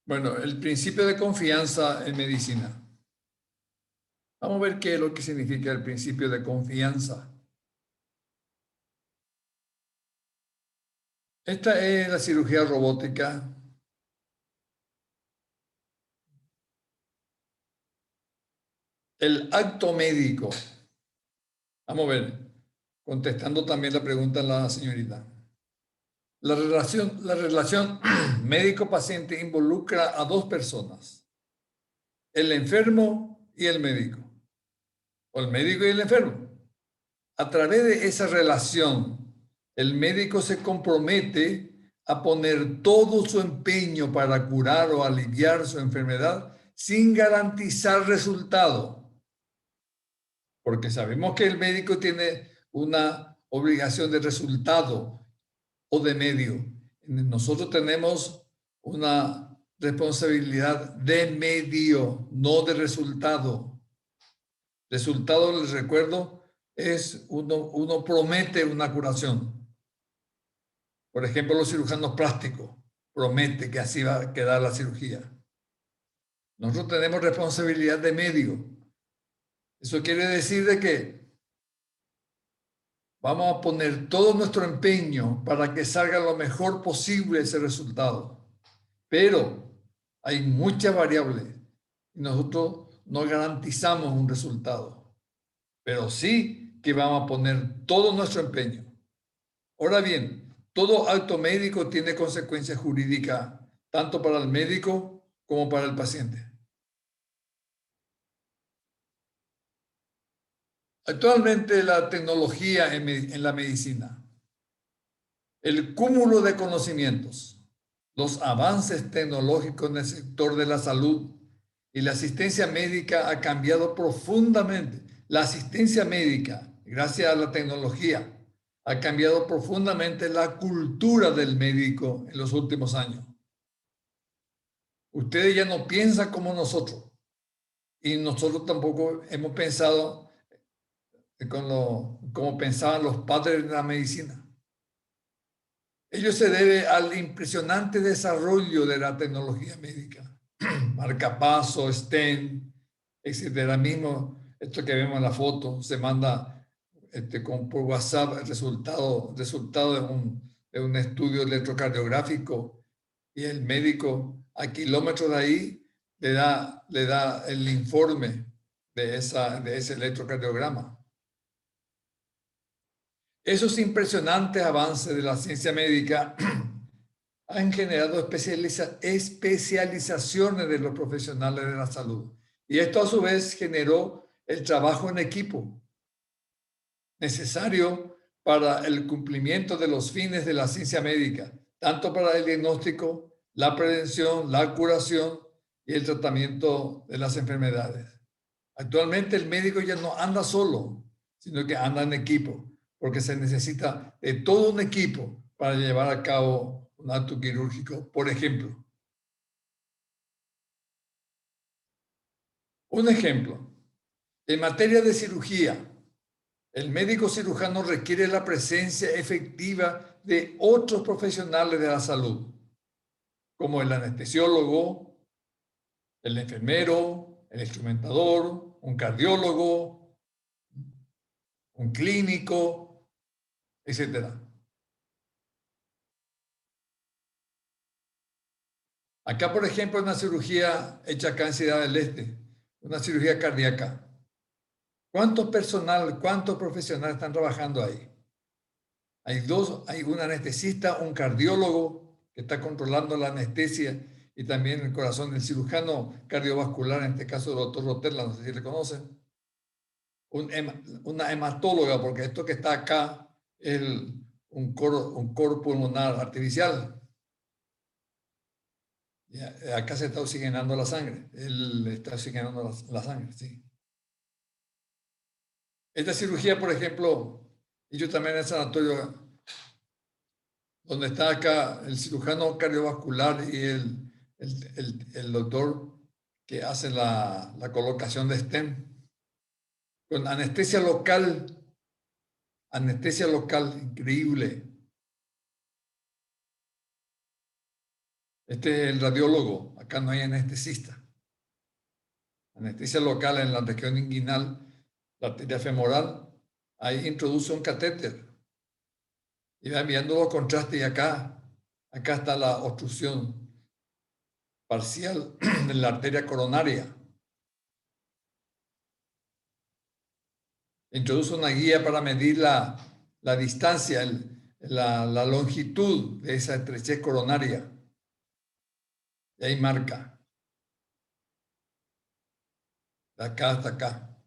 Bueno, el principio de confianza en medicina. Vamos a ver qué es lo que significa el principio de confianza. Esta es la cirugía robótica. El acto médico. Vamos a ver, contestando también la pregunta de la señorita. La relación médico-paciente involucra a dos personas, el enfermo y el médico, o el médico y el enfermo. A través de esa relación, el médico se compromete a poner todo su empeño para curar o aliviar su enfermedad sin garantizar resultado, porque sabemos que el médico tiene una obligación de resultado o de medio. Nosotros tenemos una responsabilidad de medio, no de resultado. Resultado, les recuerdo, es uno promete una curación. Por ejemplo, los cirujanos plásticos promete que así va a quedar la cirugía. Nosotros tenemos responsabilidad de medio. Eso quiere decir de que vamos a poner todo nuestro empeño para que salga lo mejor posible ese resultado. Pero hay muchas variables y nosotros no garantizamos un resultado. Pero sí que vamos a poner todo nuestro empeño. Ahora bien, todo acto médico tiene consecuencias jurídicas, tanto para el médico como para el paciente. Actualmente la tecnología en la medicina, el cúmulo de conocimientos, los avances tecnológicos en el sector de la salud y la asistencia médica ha cambiado profundamente. La asistencia médica, gracias a la tecnología, ha cambiado profundamente la cultura del médico en los últimos años. Ustedes ya no piensan como nosotros y nosotros tampoco hemos pensado como pensaban los padres de la medicina. Ello se debe al impresionante desarrollo de la tecnología médica, marcapaso, stent, etcétera. Mismo esto que vemos en la foto se manda por WhatsApp el resultado de un estudio electrocardiográfico y el médico a kilómetros de ahí le da el informe de ese electrocardiograma. Esos impresionantes avances de la ciencia médica han generado especializaciones de los profesionales de la salud. Y esto a su vez generó el trabajo en equipo necesario para el cumplimiento de los fines de la ciencia médica, tanto para el diagnóstico, la prevención, la curación y el tratamiento de las enfermedades. Actualmente el médico ya no anda solo, sino que anda en equipo, porque se necesita de todo un equipo para llevar a cabo un acto quirúrgico, por ejemplo. Un ejemplo, en materia de cirugía, el médico cirujano requiere la presencia efectiva de otros profesionales de la salud, como el anestesiólogo, el enfermero, el instrumentador, un cardiólogo, un clínico, etcétera. Acá, por ejemplo, una cirugía hecha acá en Ciudad del Este, una cirugía cardíaca. ¿Cuántos profesionales están trabajando ahí? Hay un anestesista, un cardiólogo que está controlando la anestesia y también el corazón del cirujano cardiovascular, en este caso el doctor Rotella, no sé si le conocen. Una hematóloga, porque esto que está acá es un coro pulmonar artificial. Acá se está oxigenando la sangre. Él está oxigenando la sangre, sí. Esta cirugía, por ejemplo, y yo también en el sanatorio, donde está acá el cirujano cardiovascular y el doctor que hace la colocación de stent, con anestesia local, increíble. Este es el radiólogo, acá Acá no hay anestesista. Anestesia local en la región inguinal, la arteria femoral, ahí introduce un catéter y va enviando los contrastes y acá está la obstrucción parcial de la arteria coronaria. Introduce una guía para medir la distancia, la longitud de esa estrechez coronaria. Y ahí marca. De acá hasta acá.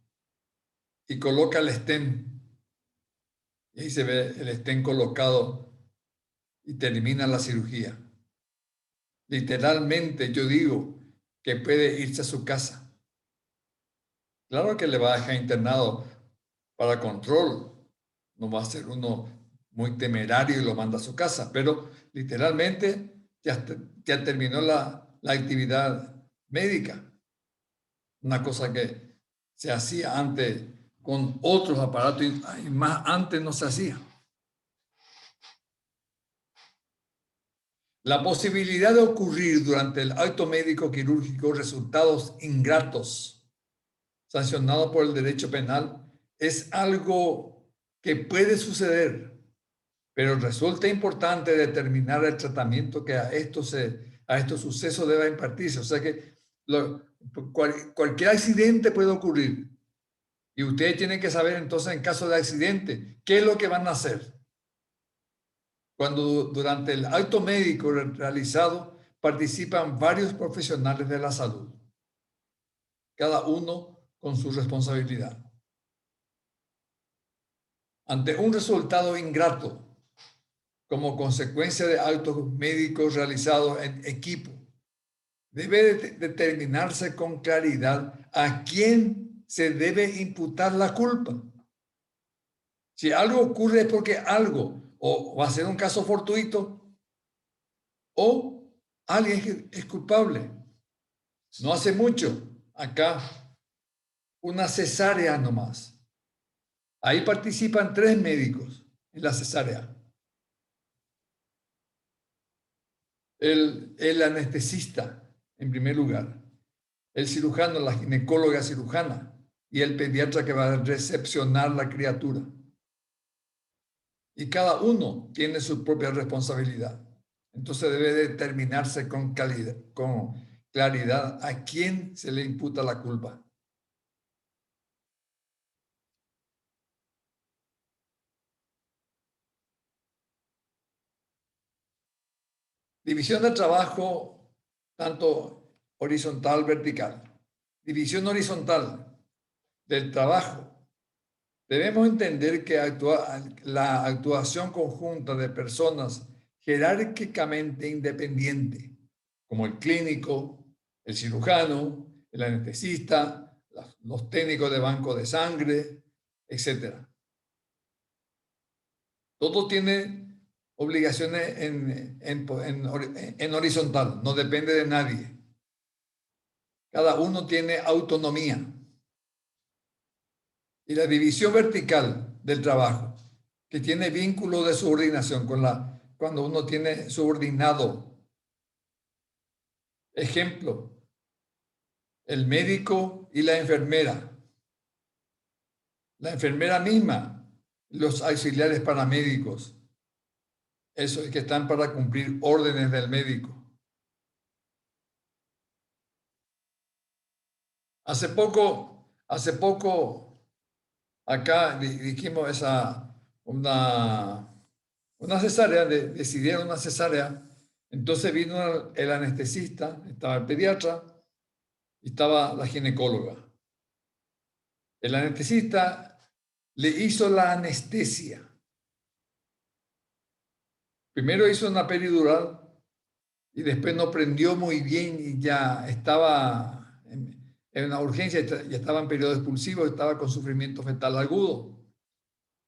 Y coloca el stent. Y ahí se ve el stent colocado y termina la cirugía. Literalmente yo digo que puede irse a su casa. Claro que le va a dejar internado para control. No va a ser uno muy temerario y lo manda a su casa, pero literalmente ya terminó la actividad médica. Una cosa que se hacía antes con otros aparatos y más antes no se hacía. La posibilidad de ocurrir durante el acto médico quirúrgico resultados ingratos sancionados por el derecho penal es algo que puede suceder, pero resulta importante determinar el tratamiento que a estos sucesos deba impartirse. O sea que cualquier accidente puede ocurrir y ustedes tienen que saber entonces en caso de accidente qué es lo que van a hacer. Cuando durante el acto médico realizado participan varios profesionales de la salud, cada uno con su responsabilidad. Ante un resultado ingrato, como consecuencia de actos médicos realizados en equipo, debe determinarse con claridad a quién se debe imputar la culpa. Si algo ocurre es porque algo o va a ser un caso fortuito o alguien es culpable. No hace mucho, acá, una cesárea nomás. Ahí participan 3 médicos en la cesárea. El anestesista, en primer lugar, el cirujano, la ginecóloga cirujana y el pediatra que va a recepcionar la criatura. Y cada uno tiene su propia responsabilidad. Entonces debe determinarse con claridad a quién se le imputa la culpa. División del trabajo, tanto horizontal, vertical. División horizontal del trabajo. Debemos entender que la actuación conjunta de personas jerárquicamente independientes, como el clínico, el cirujano, el anestesista, los técnicos de banco de sangre, etc. Todo tiene obligaciones en horizontal, no depende de nadie. Cada uno tiene autonomía. Y la división vertical del trabajo, que tiene vínculo de subordinación cuando uno tiene subordinado. Ejemplo, el médico y la enfermera. La enfermera misma, los auxiliares paramédicos, esos que están para cumplir órdenes del médico. Hace poco, acá dijimos una cesárea, decidieron una cesárea. Entonces vino el anestesista, estaba el pediatra y estaba la ginecóloga. El anestesista le hizo la anestesia. Primero hizo una peridural y después no prendió muy bien y ya estaba en una urgencia, ya estaba en periodo expulsivo, estaba con sufrimiento fetal agudo.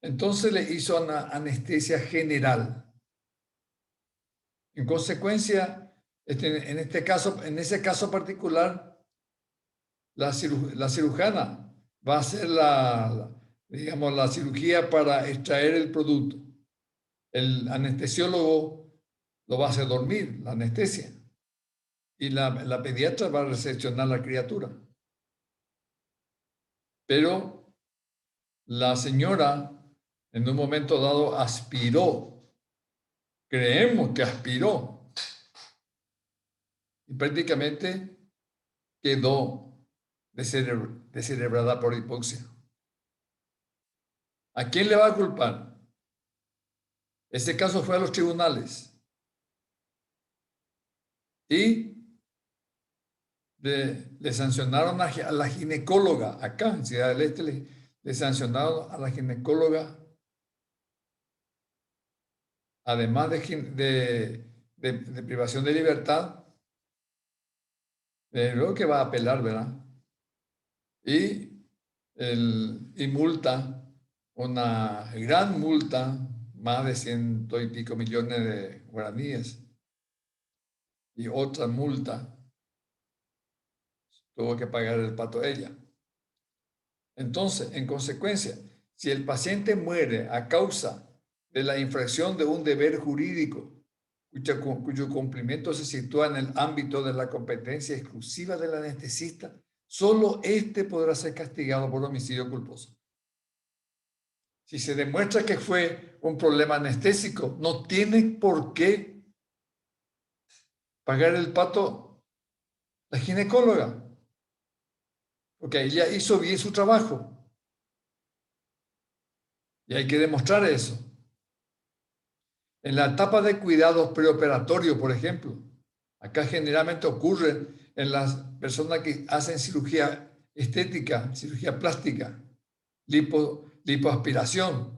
Entonces le hizo una anestesia general. En consecuencia, en ese caso particular, la cirujana va a hacer digamos, la cirugía para extraer el producto. El anestesiólogo lo va a hacer dormir, la anestesia. y la pediatra va a recepcionar la criatura. Pero la señora en un momento dado aspiró, creemos que aspiró, y prácticamente quedó descerebrada por hipoxia. ¿A quién le va a culpar? Este caso fue a los tribunales y le sancionaron a la ginecóloga, acá en Ciudad del Este le sancionaron a la ginecóloga, además de privación de libertad, luego que va a apelar, ¿verdad? Y multa, una gran multa, más de 100 y pico millones de guaraníes, y otra multa tuvo que pagar el pato ella. Entonces, en consecuencia, si el paciente muere a causa de la infracción de un deber jurídico cuyo cumplimiento se sitúa en el ámbito de la competencia exclusiva del anestesista, solo éste podrá ser castigado por homicidio culposo. Si se demuestra que fue un problema anestésico, no tiene por qué pagar el pato la ginecóloga, porque ella hizo bien su trabajo. Y hay que demostrar eso. En la etapa de cuidados preoperatorios, por ejemplo, acá generalmente ocurre en las personas que hacen cirugía estética, cirugía plástica, lipoaspiración.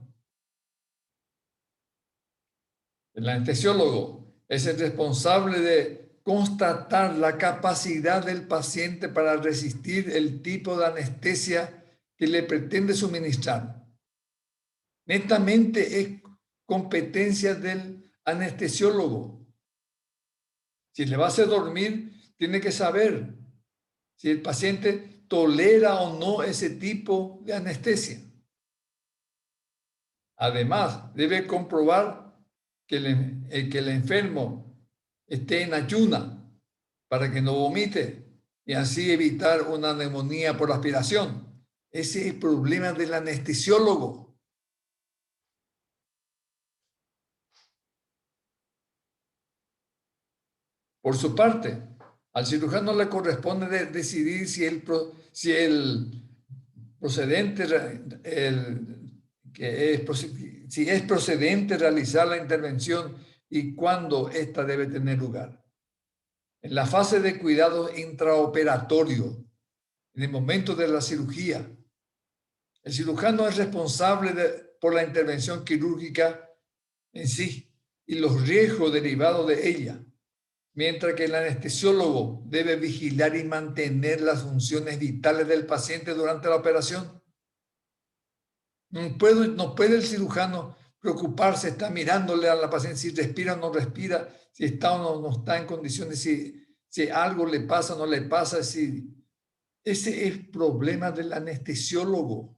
El anestesiólogo es el responsable de constatar la capacidad del paciente para resistir el tipo de anestesia que le pretende suministrar. Netamente es competencia del anestesiólogo. Si le va a hacer dormir, tiene que saber si el paciente tolera o no ese tipo de anestesia. Además, debe comprobar que el enfermo esté en ayuna para que no vomite y así evitar una neumonía por aspiración. Ese es el problema del anestesiólogo. Por su parte, al cirujano le corresponde decidir si si es procedente realizar la intervención y cuándo ésta debe tener lugar. En la fase de cuidado intraoperatorio, en el momento de la cirugía, el cirujano es responsable por la intervención quirúrgica en sí y los riesgos derivados de ella, mientras que el anestesiólogo debe vigilar y mantener las funciones vitales del paciente durante la operación. No puede el cirujano preocuparse, está mirándole a la paciente si respira o no respira, si está o no está en condiciones, si algo le pasa o no le pasa. Ese es el problema del anestesiólogo.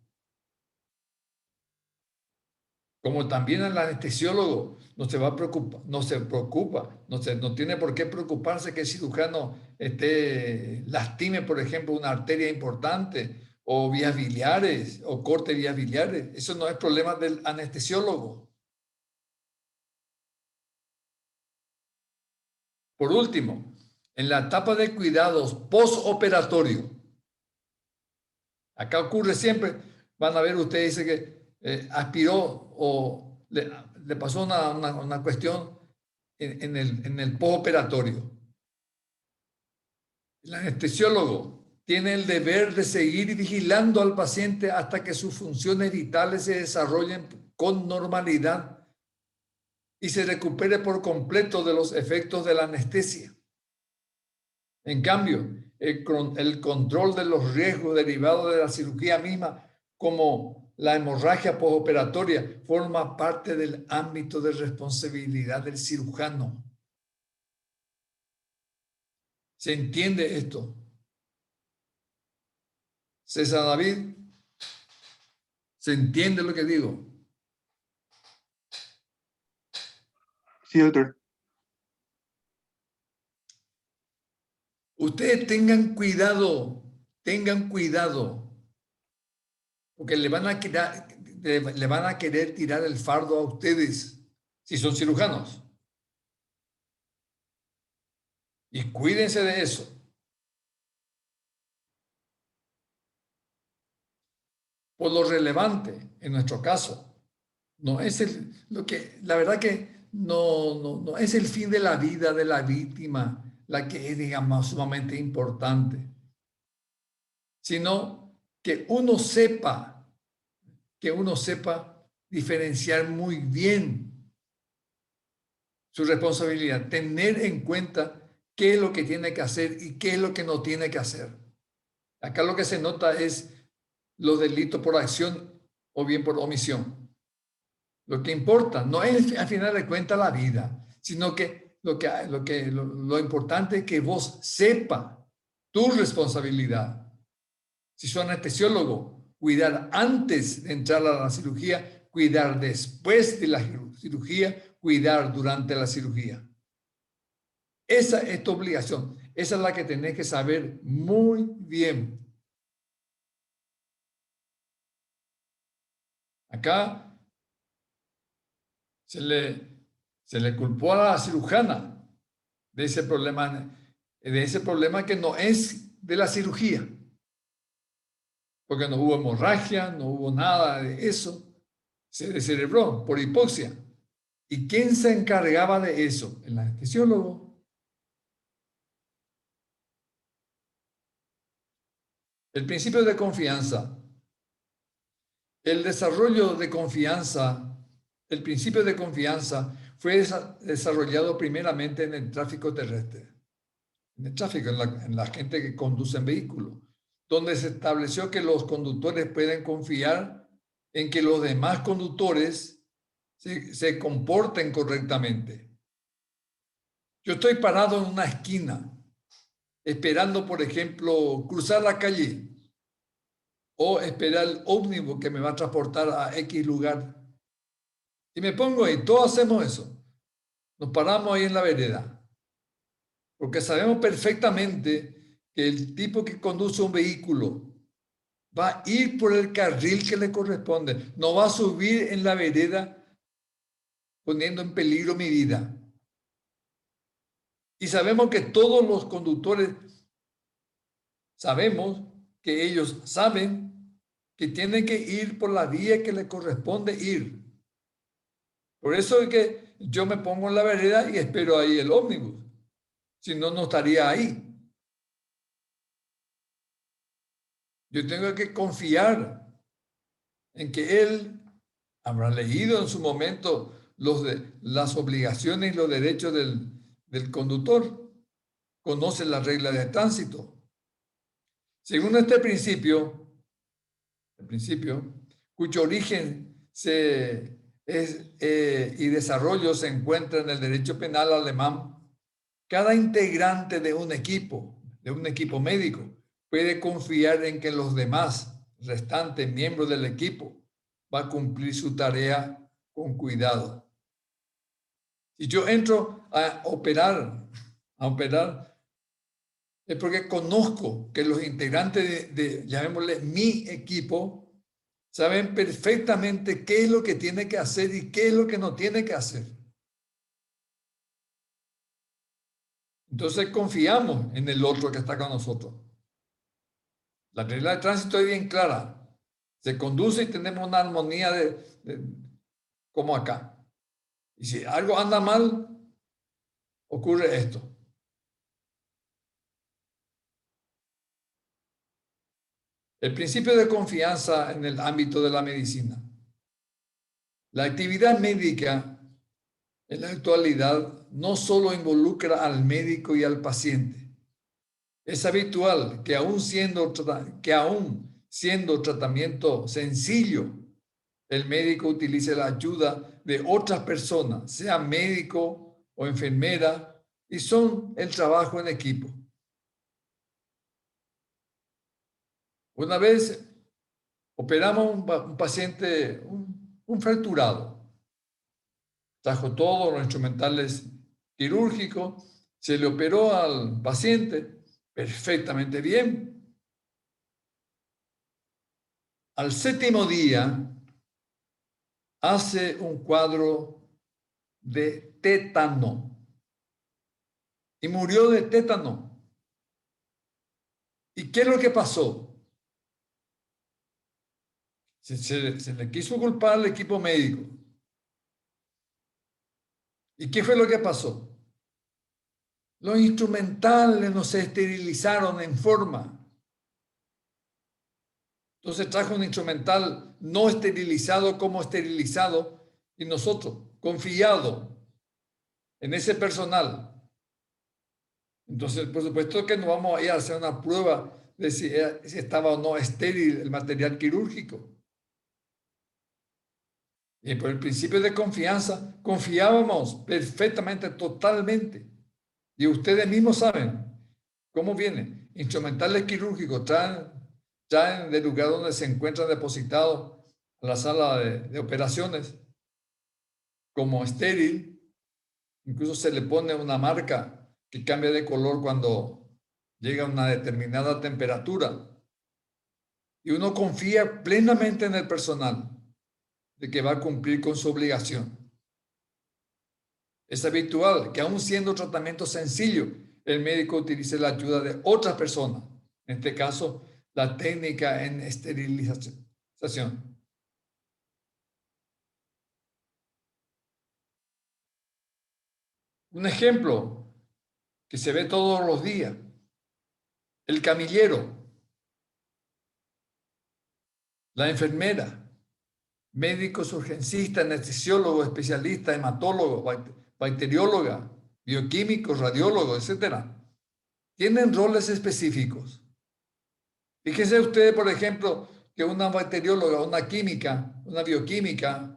Como también el anestesiólogo no se va a preocupar, no tiene por qué preocuparse que el cirujano lastime, por ejemplo, una arteria importante o vías biliares o corte vías biliares. Eso no es problema del anestesiólogo. Por último, en la etapa de cuidados postoperatorio, acá ocurre siempre, van a ver, usted dice que aspiró o le pasó una cuestión en el postoperatorio. El anestesiólogo tiene el deber de seguir vigilando al paciente hasta que sus funciones vitales se desarrollen con normalidad y se recupere por completo de los efectos de la anestesia. En cambio, el control de los riesgos derivados de la cirugía misma, como la hemorragia postoperatoria, forma parte del ámbito de responsabilidad del cirujano. ¿Se entiende esto? César David, ¿se entiende lo que digo? Sí, doctor. Ustedes tengan cuidado, porque le van a querer tirar el fardo a ustedes si son cirujanos. Y cuídense de eso. Por lo relevante, en nuestro caso, no es la verdad que no es el fin de la vida de la víctima la que es, digamos, sumamente importante, sino que uno sepa diferenciar muy bien su responsabilidad, tener en cuenta qué es lo que tiene que hacer y qué es lo que no tiene que hacer. Acá lo que se nota es los delitos por acción o bien por omisión. Lo que importa no es al final de cuentas la vida, sino que lo importante es que vos sepa tu responsabilidad. Si sos anestesiólogo, cuidar antes de entrar a la cirugía, cuidar después de la cirugía, cuidar durante la cirugía. Esa es tu obligación. Esa es la que tenés que saber muy bien. Acá se le culpó a la cirujana de ese problema que no es de la cirugía, porque no hubo hemorragia, no hubo nada de eso, se descerebró por hipoxia. ¿Y quién se encargaba de eso? El anestesiólogo. El principio de confianza. El desarrollo de confianza, el principio de confianza fue desarrollado primeramente en el tráfico terrestre, en el tráfico, en la gente que conduce en vehículos, donde se estableció que los conductores pueden confiar en que los demás conductores se comporten correctamente. Yo estoy parado en una esquina, esperando, por ejemplo, cruzar la calle o esperar el ómnibus que me va a transportar a X lugar. Y me pongo ahí, todos hacemos eso. Nos paramos ahí en la vereda, porque sabemos perfectamente que el tipo que conduce un vehículo va a ir por el carril que le corresponde, no va a subir en la vereda poniendo en peligro mi vida. Y sabemos que todos los conductores sabemos que ellos saben que tienen que ir por la vía que le corresponde ir. Por eso es que yo me pongo en la vereda y espero ahí el ómnibus. Si no, no estaría ahí. Yo tengo que confiar en que él habrá leído en su momento las obligaciones y los derechos del conductor. Conoce las reglas de tránsito. Según este principio, el principio, cuyo origen y desarrollo se encuentra en el derecho penal alemán, cada integrante de un equipo médico, puede confiar en que los demás restantes miembros del equipo va a cumplir su tarea con cuidado. Si yo entro a operar, es porque conozco que los integrantes llamémosle, mi equipo, saben perfectamente qué es lo que tiene que hacer y qué es lo que no tiene que hacer. Entonces confiamos en el otro que está con nosotros. La regla de tránsito es bien clara. Se conduce y tenemos una armonía como acá. Y si algo anda mal, ocurre esto. El principio de confianza en el ámbito de la medicina. La actividad médica en la actualidad no solo involucra al médico y al paciente. Es habitual que aún siendo tratamiento sencillo, el médico utilice la ayuda de otras personas, sea médico o enfermera, y son el trabajo en equipo. Una vez operamos un paciente, un fracturado. Trajo todos los instrumentales quirúrgicos, se le operó al paciente perfectamente bien. Al séptimo día, hace un cuadro de tétano y murió de tétano. ¿Y qué es lo que pasó? Se le quiso culpar al equipo médico. ¿Y qué fue lo que pasó? Los instrumentales no se esterilizaron en forma. Entonces trajo un instrumental no esterilizado como esterilizado y nosotros, confiado en ese personal. Entonces, por supuesto que no vamos a ir a hacer una prueba de si estaba o no estéril el material quirúrgico. Y por el principio de confianza, confiábamos perfectamente, totalmente. Y ustedes mismos saben cómo viene. Instrumentales quirúrgicos traen del lugar donde se encuentran depositados a la sala de operaciones como estéril. Incluso se le pone una marca que cambia de color cuando llega a una determinada temperatura. Y uno confía plenamente en el personal de que va a cumplir con su obligación. Es habitual que aun siendo tratamiento sencillo, el médico utilice la ayuda de otras personas, en este caso, la técnica en esterilización. Un ejemplo que se ve todos los días, el camillero, la enfermera, médicos urgencistas, anestesiólogos, especialistas, hematólogos, bacterióloga, bioquímicos, radiólogos, etcétera. Tienen roles específicos. Fíjense ustedes, por ejemplo, que una bacterióloga, una química, una bioquímica,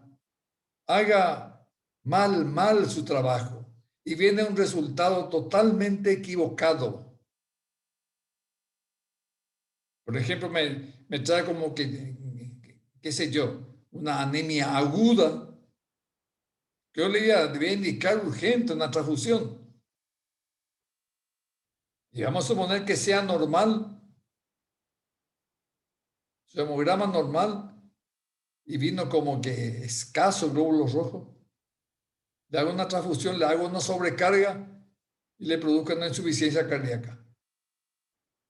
haga mal su trabajo y viene un resultado totalmente equivocado. Por ejemplo, me trae como que, qué sé yo, una anemia aguda, que yo le debía indicar urgente una transfusión. Y vamos a suponer que sea normal, su hemograma normal, y vino como que escaso glóbulos rojos. Le hago una transfusión, le hago una sobrecarga y le produzco una insuficiencia cardíaca.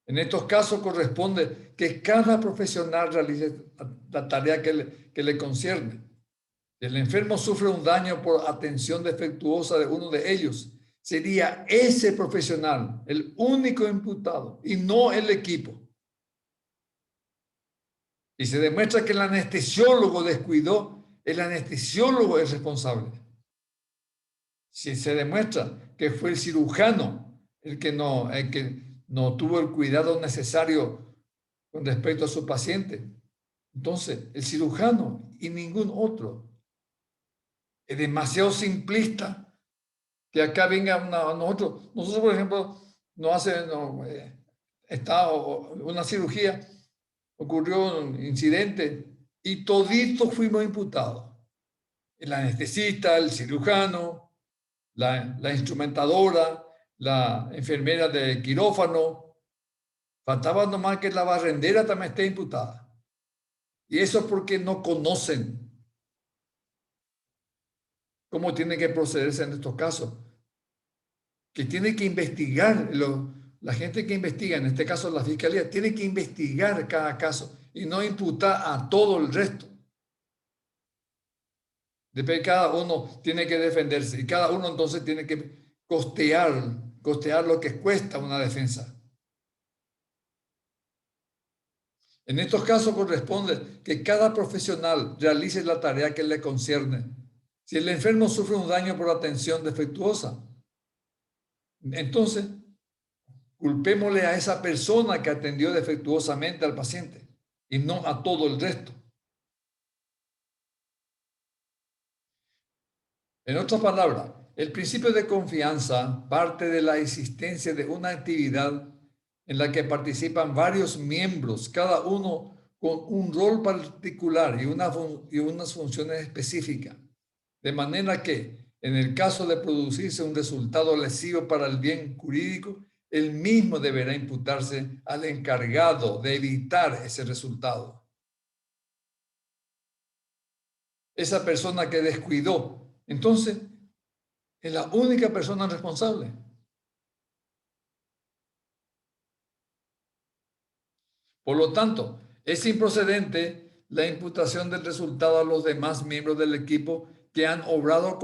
En estos casos corresponde que cada profesional realice la tarea que le concierne. Si el enfermo sufre un daño por atención defectuosa de uno de ellos, sería ese profesional el único imputado y no el equipo. Y se demuestra que el anestesiólogo descuidó, el anestesiólogo es responsable. Si se demuestra que fue el cirujano el que no tuvo el cuidado necesario con respecto a su paciente, entonces el cirujano y ningún otro. Es demasiado simplista que acá venga nosotros, por ejemplo, una cirugía, ocurrió un incidente y toditos fuimos imputados. El anestesista, el cirujano, la instrumentadora, la enfermera de quirófano. Faltaba nomás que la barrendera también esté imputada. Y eso es porque no conocen cómo tiene que procederse en estos casos. Que tiene que investigar, la gente que investiga, en este caso la fiscalía, tiene que investigar cada caso y no imputar a todo el resto. Después cada uno tiene que defenderse y cada uno entonces tiene que costear lo que cuesta una defensa. En estos casos corresponde que cada profesional realice la tarea que le concierne. Si el enfermo sufre un daño por atención defectuosa, entonces culpémosle a esa persona que atendió defectuosamente al paciente y no a todo el resto. En otras palabras, el principio de confianza parte de la existencia de una actividad en la que participan varios miembros, cada uno con un rol particular y unas funciones específicas. De manera que, en el caso de producirse un resultado lesivo para el bien jurídico, el mismo deberá imputarse al encargado de evitar ese resultado. Esa persona que descuidó, entonces, es la única persona responsable. Por lo tanto, es improcedente la imputación del resultado a los demás miembros del equipo que han obrado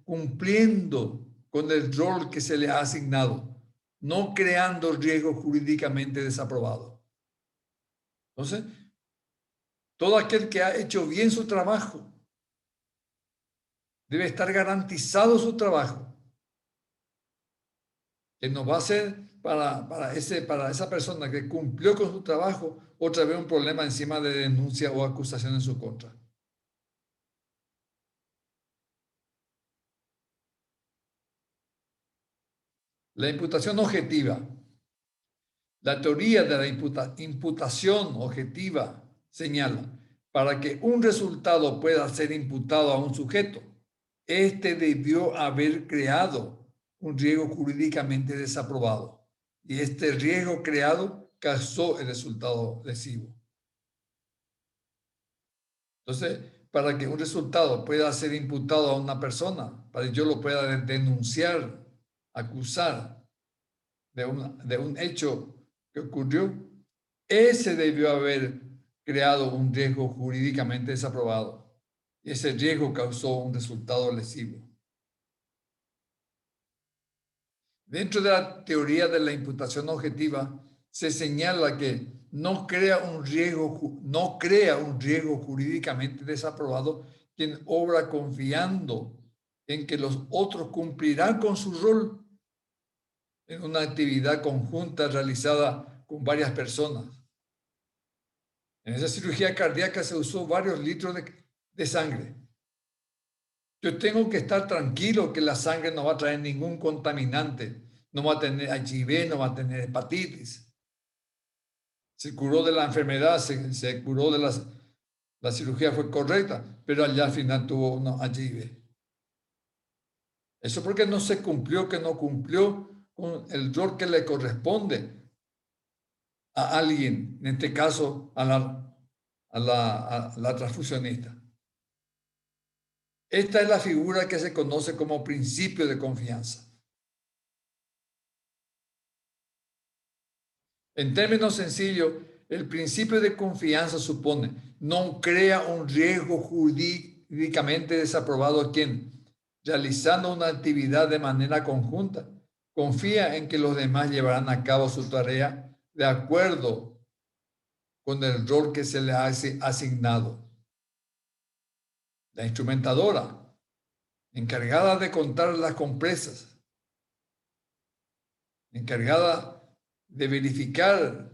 cumpliendo con el rol que se le ha asignado, no creando riesgo jurídicamente desaprobado. Entonces, todo aquel que ha hecho bien su trabajo debe estar garantizado su trabajo, que no va a ser para esa persona que cumplió con su trabajo otra vez un problema encima de denuncia o acusación en su contra. La imputación objetiva. La teoría de la imputación objetiva señala, para que un resultado pueda ser imputado a un sujeto, este debió haber creado un riesgo jurídicamente desaprobado y este riesgo creado causó el resultado lesivo. Entonces, para que un resultado pueda ser imputado a una persona, para que yo lo pueda denunciar, acusar de un hecho que ocurrió, ese debió haber creado un riesgo jurídicamente desaprobado. Y ese riesgo causó un resultado lesivo. Dentro de la teoría de la imputación objetiva, se señala que no crea un riesgo jurídicamente desaprobado quien obra confiando en que los otros cumplirán con su rol en una actividad conjunta realizada con varias personas. En esa cirugía cardíaca se usó varios litros de sangre. Yo tengo que estar tranquilo que la sangre no va a traer ningún contaminante, no va a tener HIV, no va a tener hepatitis. Se curó de la enfermedad, se curó de la cirugía fue correcta, pero allá al final tuvo una HIV. Eso porque no se cumplió, que no cumplió con el rol que le corresponde a alguien, en este caso a la transfusionista. Esta es la figura que se conoce como principio de confianza. En términos sencillos, el principio de confianza supone no crea un riesgo jurídicamente desaprobado a quien, realizando una actividad de manera conjunta, confía en que los demás llevarán a cabo su tarea de acuerdo con el rol que se le ha asignado. La instrumentadora, encargada de contar las compresas, encargada de verificar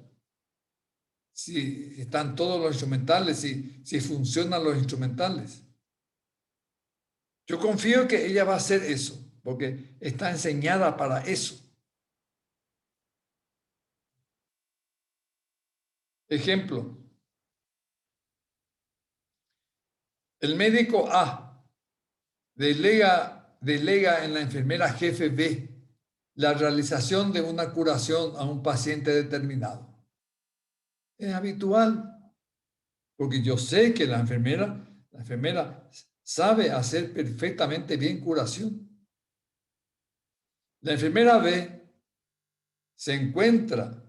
si están todos los instrumentales, si funcionan los instrumentales. Yo confío que ella va a hacer eso, porque está enseñada para eso. Ejemplo, el médico A delega en la enfermera jefe B la realización de una curación a un paciente determinado. Es habitual, porque yo sé que la enfermera sabe hacer perfectamente bien curación. La enfermera B se encuentra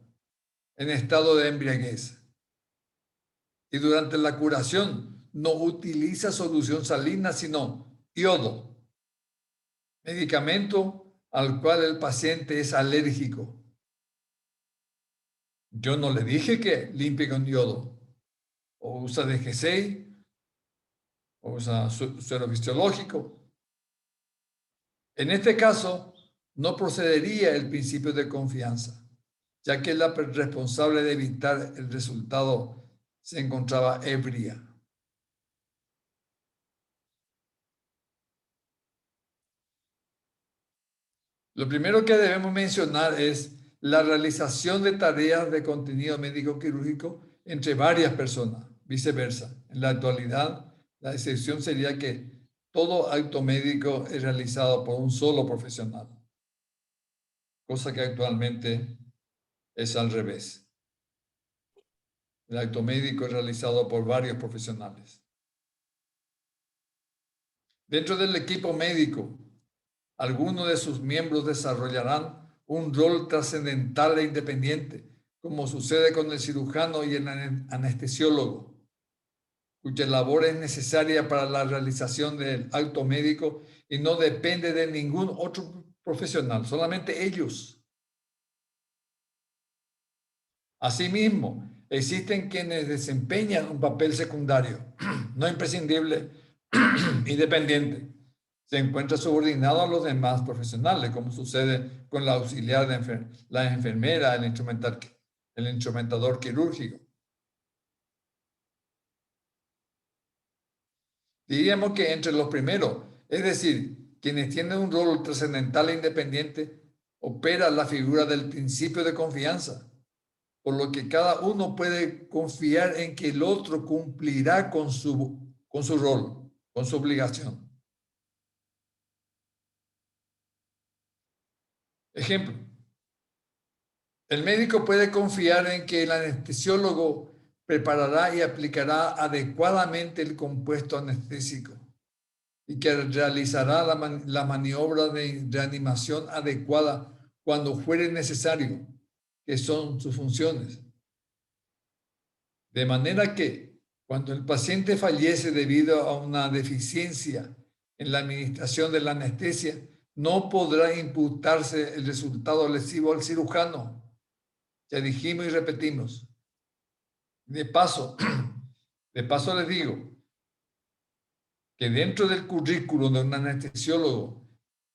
en estado de embriaguez y durante la curación no utiliza solución salina, sino yodo, medicamento al cual el paciente es alérgico. Yo no le dije que limpie con yodo, o usa DG6, o usa suero fisiológico. En este caso, no procedería el principio de confianza, ya que la responsable de evitar el resultado se encontraba ebria. Lo primero que debemos mencionar es la realización de tareas de contenido médico quirúrgico entre varias personas, viceversa. En la actualidad, la excepción sería que todo acto médico es realizado por un solo profesional. cosa que actualmente es al revés. El acto médico es realizado por varios profesionales. Dentro del equipo médico, algunos de sus miembros desarrollarán un rol trascendental e independiente, como sucede con el cirujano y el anestesiólogo, cuya labor es necesaria para la realización del acto médico y no depende de ningún otro profesional, solamente ellos. Asimismo, existen quienes desempeñan un papel secundario, no imprescindible, independiente. Se encuentra subordinado a los demás profesionales, como sucede con la auxiliar de la enfermera, el instrumentador quirúrgico. Diríamos que entre los primeros, es decir, quienes tienen un rol trascendental e independiente, opera la figura del principio de confianza, por lo que cada uno puede confiar en que el otro cumplirá con su rol, con su obligación. Ejemplo, el médico puede confiar en que el anestesiólogo preparará y aplicará adecuadamente el compuesto anestésico y que realizará la maniobra de reanimación adecuada cuando fuere necesario, que son sus funciones. De manera que cuando el paciente fallece debido a una deficiencia en la administración de la anestesia, no podrá imputarse el resultado lesivo al cirujano. Ya dijimos y repetimos. De paso, de paso les digo que dentro del currículo de un anestesiólogo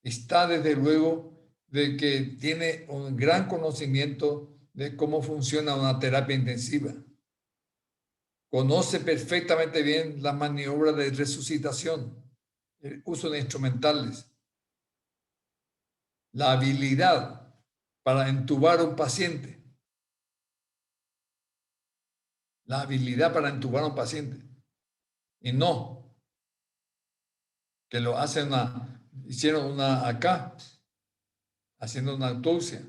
está desde luego de que tiene un gran conocimiento de cómo funciona una terapia intensiva. Conoce perfectamente bien la maniobra de resucitación, el uso de instrumentales, la habilidad para entubar a un paciente, la habilidad para entubar a un paciente, y no que lo hacen hicieron una acá, haciendo una autopsia,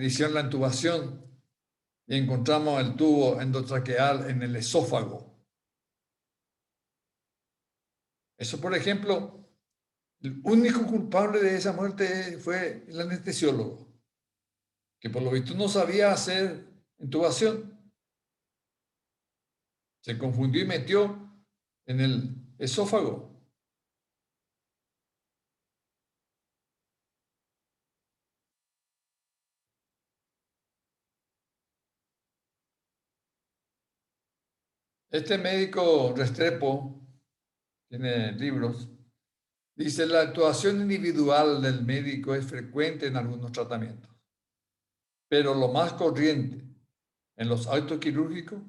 hicieron la intubación y encontramos el tubo endotraqueal en el esófago. Eso, por ejemplo, el único culpable de esa muerte fue el anestesiólogo, que por lo visto no sabía hacer intubación. Se confundió y metió en el esófago. Este médico Restrepo, tiene libros, dice: la actuación individual del médico es frecuente en algunos tratamientos, pero lo más corriente en los actos quirúrgicos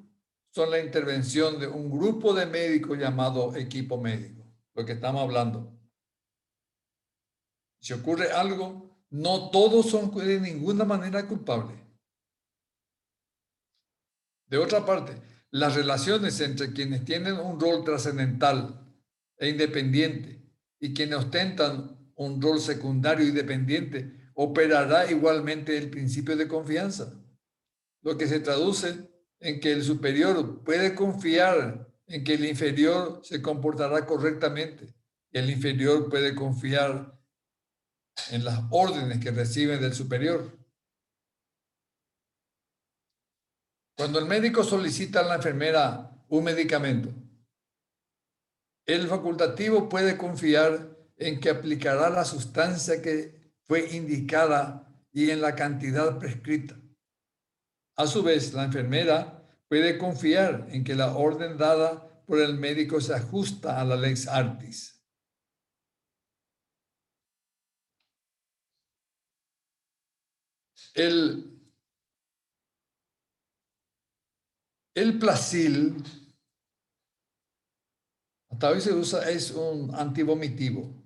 son la intervención de un grupo de médicos llamado equipo médico, lo que estamos hablando. Si ocurre algo, no todos son de ninguna manera culpables. De otra parte, las relaciones entre quienes tienen un rol trascendental e independiente y quienes ostentan un rol secundario y dependiente operará igualmente el principio de confianza, lo que se traduce en que el superior puede confiar en que el inferior se comportará correctamente y el inferior puede confiar en las órdenes que recibe del superior. Cuando el médico solicita a la enfermera un medicamento, el facultativo puede confiar en que aplicará la sustancia que fue indicada y en la cantidad prescrita. A su vez, la enfermera puede confiar en que la orden dada por el médico se ajusta a la lex artis. El, el Placil, hasta hoy se usa, es un antivomitivo,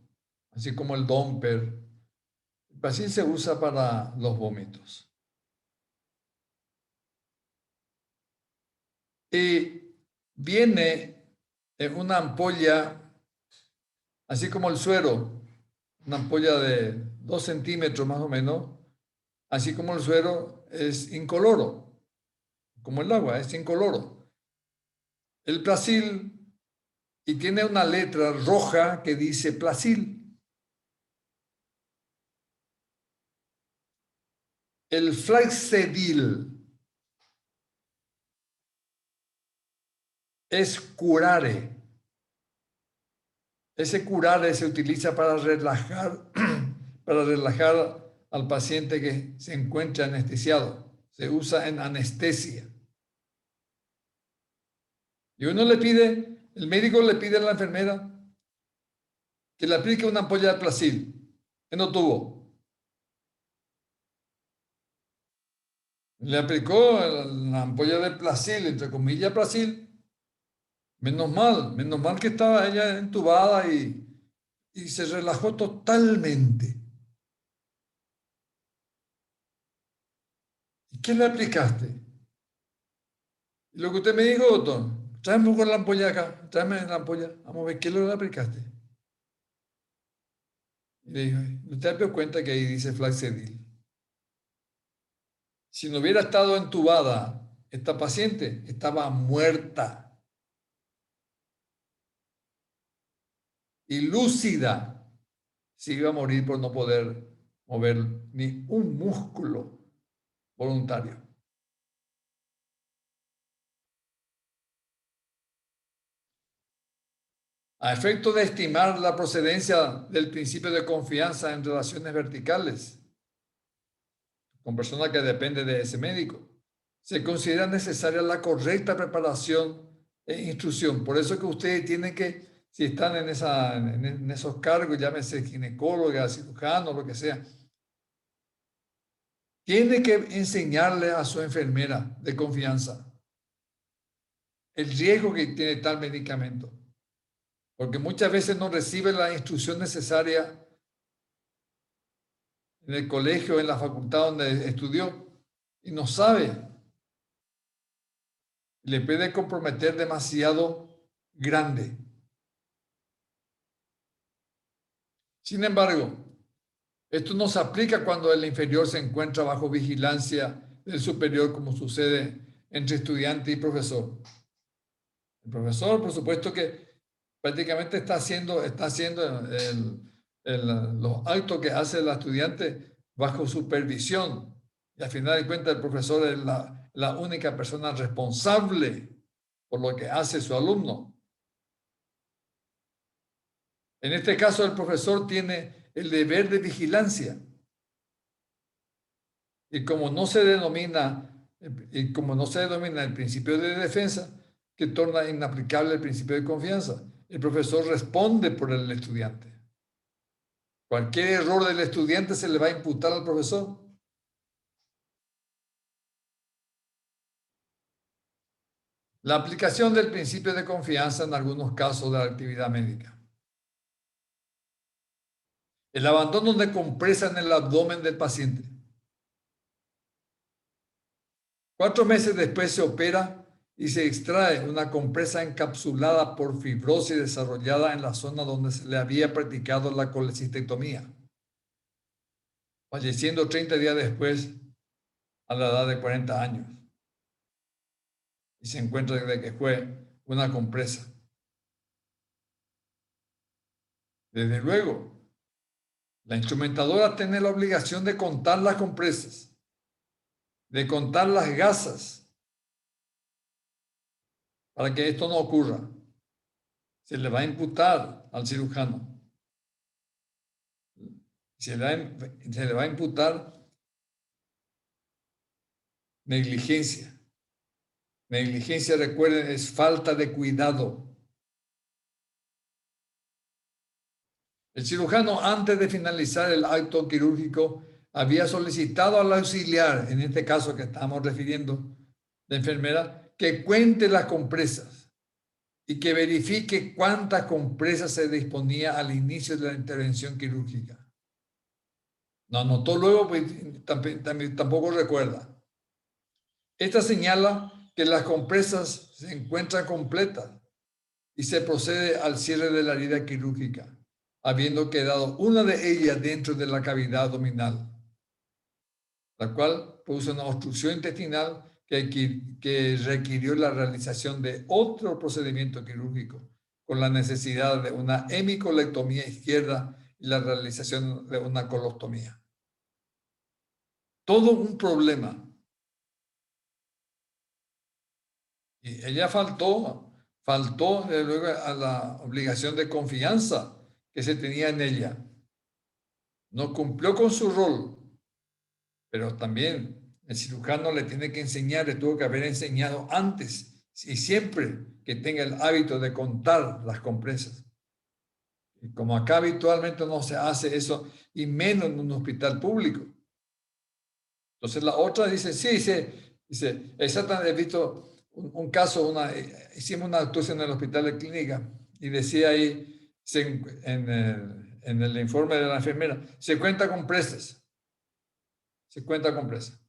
así como el Domper. El Placil se usa para los vómitos. Y viene en una ampolla, así como el suero, una ampolla de 2 centímetros más o menos, así como el suero es incoloro, como el agua, es incoloro. El Plasil, y tiene una letra roja que dice Plasil. El Flaxedil es curare. Ese curare se utiliza para relajar al paciente que se encuentra anestesiado. Se usa en anestesia. Y uno le pide, el médico le pide a la enfermera que le aplique una ampolla de Plasil. Que no tuvo. Le aplicó la ampolla de Plasil, entre comillas Plasil. Menos mal que estaba ella entubada y se relajó totalmente. ¿Y qué le aplicaste? Y lo que usted me dijo, doctor, tráeme un poco la ampolla acá, tráeme la ampolla, vamos a ver qué le aplicaste. Y le dije, usted dio cuenta que ahí dice Flaxedil. Si no hubiera estado entubada, esta paciente estaba muerta y lúcida. Se iba a morir por no poder mover ni un músculo voluntario. A efecto de estimar la procedencia del principio de confianza en relaciones verticales con personas que dependen de ese médico, se considera necesaria la correcta preparación e instrucción. Por eso que ustedes tienen que, si están en esos cargos, llámese ginecóloga, cirujano, lo que sea, tiene que enseñarle a su enfermera de confianza el riesgo que tiene tal medicamento, porque muchas veces no recibe la instrucción necesaria en el colegio, en la facultad donde estudió, y no sabe, le puede comprometer demasiado grande. Sin embargo, esto no se aplica cuando el inferior se encuentra bajo vigilancia del superior, como sucede entre estudiante y profesor. El profesor, por supuesto que prácticamente está haciendo los actos que hace el estudiante bajo supervisión. Y al final de cuentas, el profesor es la única persona responsable por lo que hace su alumno. En este caso, el profesor tiene el deber de vigilancia. Y como no se denomina, el principio de defensa, que torna inaplicable el principio de confianza, el profesor responde por el estudiante. Cualquier error del estudiante se le va a imputar al profesor. La aplicación del principio de confianza en algunos casos de la actividad médica. El abandono de compresa en el abdomen del paciente. 4 meses después se opera y se extrae una compresa encapsulada por fibrosis desarrollada en la zona donde se le había practicado la colecistectomía, falleciendo 30 días después a la edad de 40 años. Y se encuentra de que fue una compresa. Desde luego, la instrumentadora tiene la obligación de contar las compresas, de contar las gasas, para que esto no ocurra. Se le va a imputar al cirujano. Se le va a imputar negligencia. Negligencia, recuerden, es falta de cuidado. El cirujano, antes de finalizar el acto quirúrgico, había solicitado al auxiliar, en este caso que estamos refiriendo, de enfermera, que cuente las compresas y que verifique cuántas compresas se disponía al inicio de la intervención quirúrgica. No anotó luego, pues, tampoco recuerda. Esta señala que las compresas se encuentran completas y se procede al cierre de la herida quirúrgica. habiendo quedado una de ellas dentro de la cavidad abdominal, la cual produce una obstrucción intestinal que requirió la realización de otro procedimiento quirúrgico, con la necesidad de una hemicolectomía izquierda y la realización de una colostomía. Todo un problema. Y ella faltó luego a la obligación de confianza que se tenía en ella. No cumplió con su rol, pero también el cirujano le tiene que enseñar, le tuvo que haber enseñado antes y siempre que tenga el hábito de contar las compresas. Y como acá habitualmente no se hace eso, y menos en un hospital público. Entonces la otra dice, sí, dice, exactamente, he visto un caso, hicimos una actuación en el hospital de clínica y decía ahí en el informe de la enfermera, se cuenta compresas, se cuenta compresas.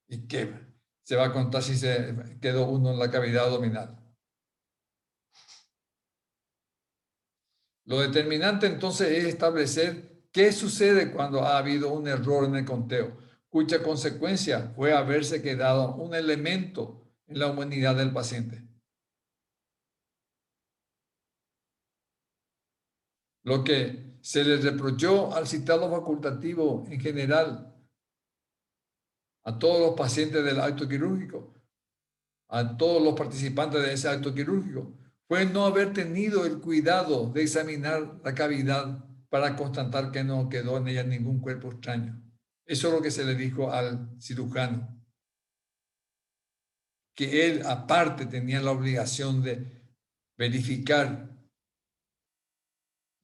¿Y qué? Se va a contar si se quedó uno en la cavidad abdominal. Lo determinante entonces es establecer qué sucede cuando ha habido un error en el conteo, cuya consecuencia fue haberse quedado un elemento en la humanidad del paciente. Lo que se le reprochó al citado facultativo en general, a todos los pacientes del acto quirúrgico, a todos los participantes de ese acto quirúrgico, fue no haber tenido el cuidado de examinar la cavidad para constatar que no quedó en ella ningún cuerpo extraño. Eso es lo que se le dijo al cirujano, que él aparte tenía la obligación de verificar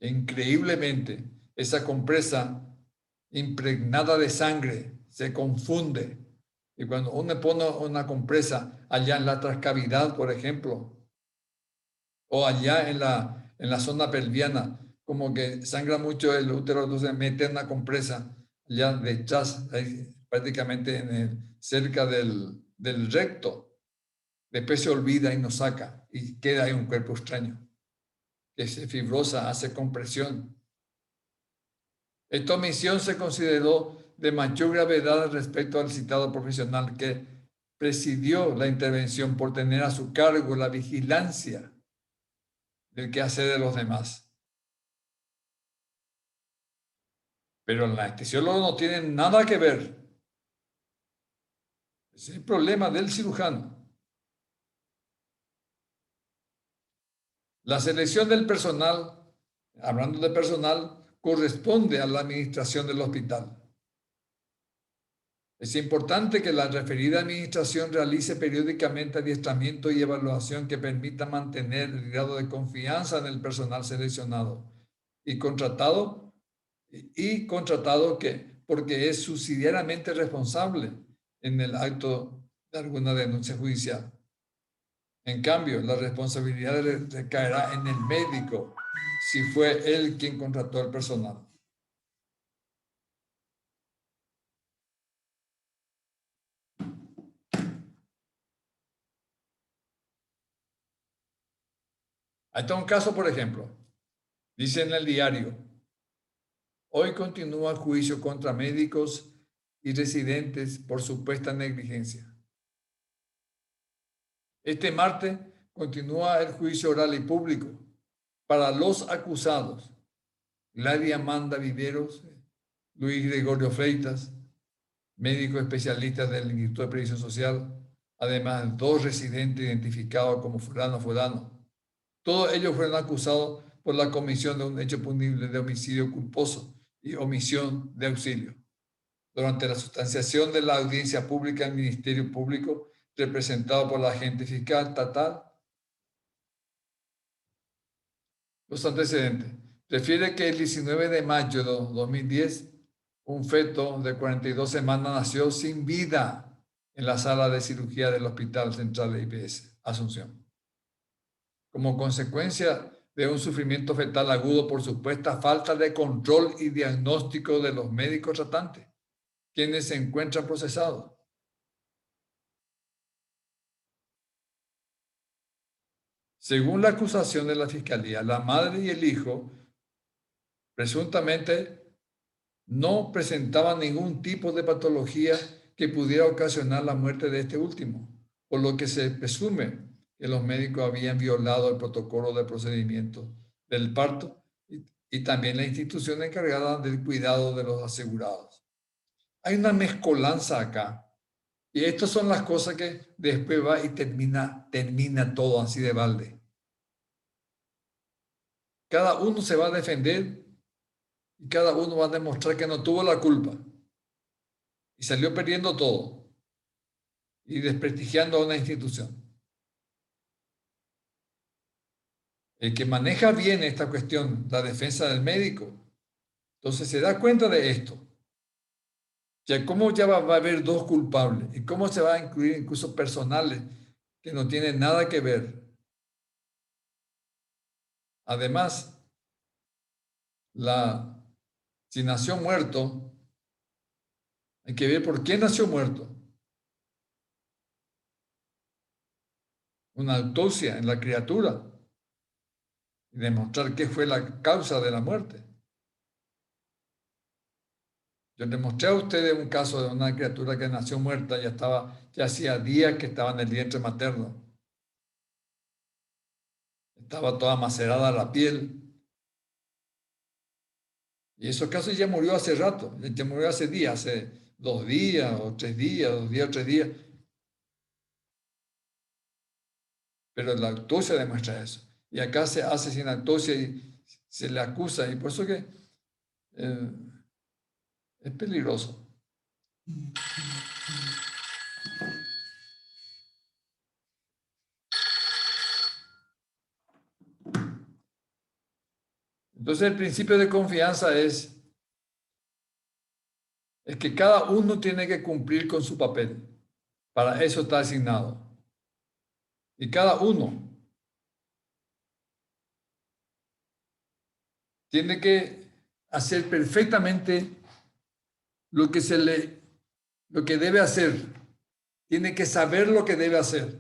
increíblemente esa compresa impregnada de sangre se confunde. Y cuando uno pone una compresa allá en la transcavidad, por ejemplo, o allá en la zona pelviana, como que sangra mucho el útero, entonces mete una compresa allá detrás, ahí, prácticamente cerca del recto. Después se olvida y no saca y queda ahí un cuerpo extraño que se fibrosa, hace compresión. Esta omisión se consideró de mayor gravedad respecto al citado profesional que presidió la intervención por tener a su cargo la vigilancia del quehacer de los demás. Pero el anestesiólogo no tiene nada que ver. Es el problema del cirujano. La selección del personal, hablando de personal, corresponde a la administración del hospital. Es importante que la referida administración realice periódicamente adiestramiento y evaluación que permita mantener el grado de confianza en el personal seleccionado y contratado porque es subsidiariamente responsable en el acto de alguna denuncia judicial. En cambio, la responsabilidad recaerá en el médico si fue él quien contrató al personal. Ahí está un caso, por ejemplo. Dice en el diario, hoy continúa el juicio contra médicos y residentes por supuesta negligencia. Este martes continúa el juicio oral y público para los acusados Gladys Amanda Viveros, Luis Gregorio Freitas, médico especialista del Instituto de Previsión Social, además dos residentes identificados como fulano. Todos ellos fueron acusados por la comisión de un hecho punible de homicidio culposo y omisión de auxilio. Durante la sustanciación de la audiencia pública, el Ministerio Público, representado por la agente fiscal estatal, los antecedentes. Refiere que el 19 de mayo de 2010, un feto de 42 semanas nació sin vida en la sala de cirugía del Hospital Central de IPS, Asunción. Como consecuencia de un sufrimiento fetal agudo por supuesta falta de control y diagnóstico de los médicos tratantes, quienes se encuentran procesados. Según la acusación de la Fiscalía, la madre y el hijo Presuntamente no presentaba ningún tipo de patología que pudiera ocasionar la muerte de este último, por lo que se presume que los médicos habían violado el protocolo de procedimiento del parto y también la institución encargada del cuidado de los asegurados. Hay una mezcolanza acá. Y estas son las cosas que después va y termina todo así de balde. Cada uno se va a defender y cada uno va a demostrar que no tuvo la culpa. Y salió perdiendo todo y desprestigiando a una institución. El que maneja bien esta cuestión, la defensa del médico, entonces se da cuenta de esto. Ya cómo ya va a haber dos culpables y cómo se va a incluir incluso personales que no tienen nada que ver. Además, si nació muerto, hay que ver por qué nació muerto. Una autopsia en la criatura y demostrar qué fue la causa de la muerte. Yo les mostré a ustedes un caso de una criatura que nació muerta, ya hacía días que estaba en el vientre materno. Estaba toda macerada la piel. Y esos casos ya murió hace rato, ya murió hace días, hace 2 días o 3 días, 2 días o 3 días. Pero la autopsia demuestra eso. Y acá se hace sin autopsia y se le acusa. Y por eso que es peligroso. Entonces el principio de confianza es que cada uno tiene que cumplir con su papel. Para eso está asignado. Y cada uno tiene que hacer perfectamente lo que lo que debe hacer. Tiene que saber lo que debe hacer.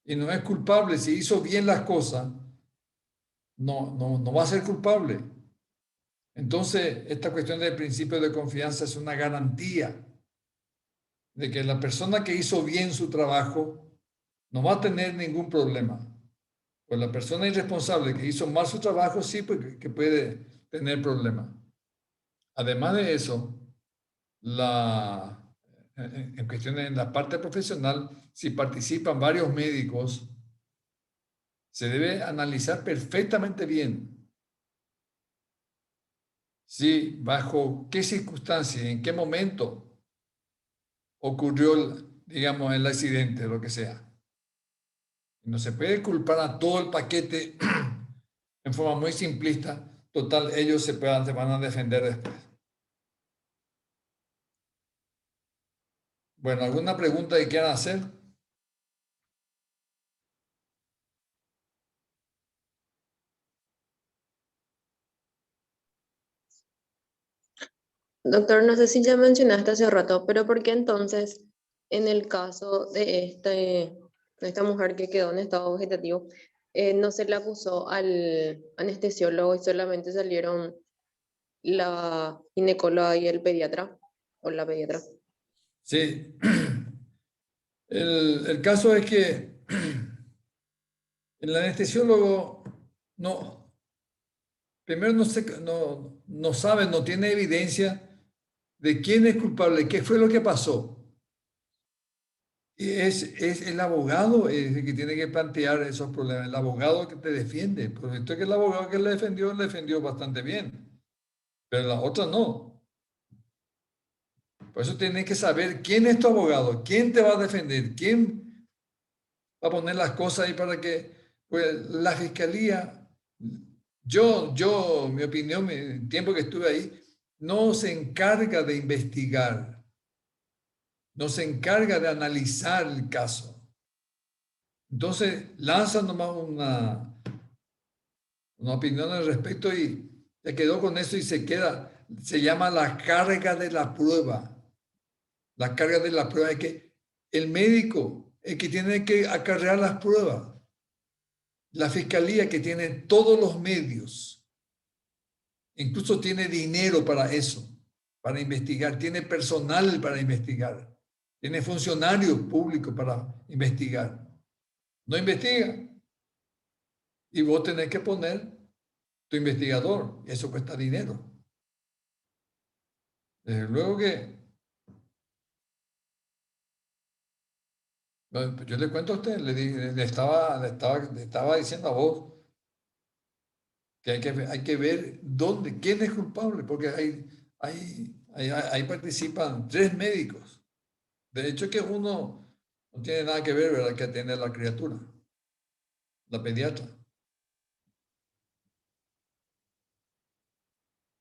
Y no es culpable. Si hizo bien las cosas, no va a ser culpable. Entonces, esta cuestión del principio de confianza es una garantía de que la persona que hizo bien su trabajo no va a tener ningún problema. Pues la persona irresponsable que hizo mal su trabajo sí pues, que puede tener problemas. Además de eso, en cuestiones en la parte profesional, si participan varios médicos, se debe analizar perfectamente bien si bajo qué circunstancias, en qué momento ocurrió, digamos, el accidente, lo que sea. No se puede culpar a todo el paquete en forma muy simplista. Total, ellos se van a defender después. Bueno, ¿alguna pregunta que quieran hacer? Doctor, no sé si ya mencionaste hace rato, pero ¿por qué entonces, en el caso de esta mujer que quedó en estado vegetativo, no se le acusó al anestesiólogo y solamente salieron la ginecóloga y el pediatra o la pediatra? Sí. El caso es que el anestesiólogo no, primero no sabe, no tiene evidencia de quién es culpable, qué fue lo que pasó. Y es el abogado el que tiene que plantear esos problemas, el abogado que te defiende. Por esto que el abogado que le defendió bastante bien, pero la otra no. Por eso tienes que saber quién es tu abogado, quién te va a defender, quién va a poner las cosas ahí para que, pues, la fiscalía, mi opinión, el tiempo que estuve ahí, no se encarga de investigar, no se encarga de analizar el caso. Entonces, lanzan nomás una opinión al respecto y se quedó con eso y se llama la carga de la prueba. La carga de la prueba es que el médico, el que tiene que acarrear las pruebas. La fiscalía, que tiene todos los medios, incluso tiene dinero para eso, para investigar, tiene personal para investigar, tiene funcionarios públicos para investigar. No investiga. Y vos tenés que poner tu investigador. Eso cuesta dinero. Desde luego que, bueno, yo le cuento a usted, le estaba diciendo a vos que hay que ver dónde, quién es culpable, porque ahí participan 3 médicos. De hecho, que uno no tiene nada que ver, ¿verdad? Que atiende a la criatura, la pediatra.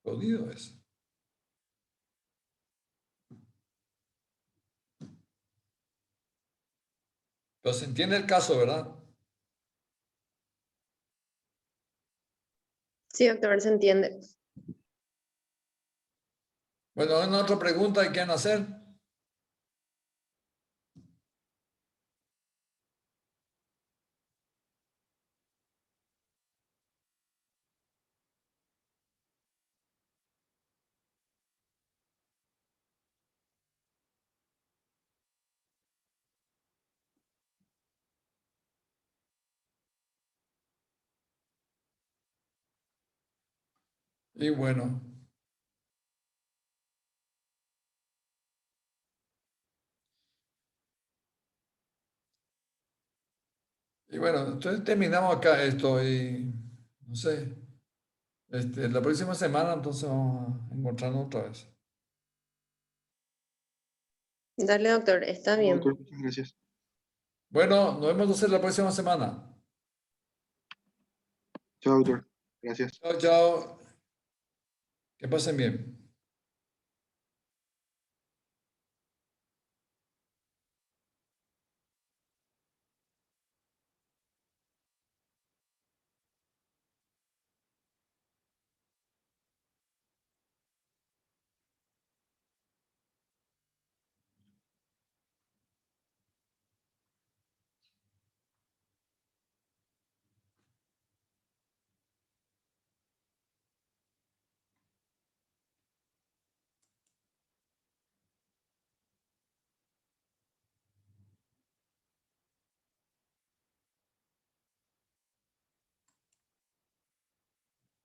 Jodido es. Pero se entiende el caso, ¿verdad? Sí, doctor, se entiende. Bueno, ¿una otra pregunta que quieren hacer? Y bueno, entonces terminamos acá esto y no sé, la próxima semana entonces vamos a encontrarnos otra vez. Dale, doctor, está No, doctor, bien. muchas gracias. Bueno, nos vemos entonces la próxima semana. Chao, doctor. Gracias. Chao, chao. Que pasen bien.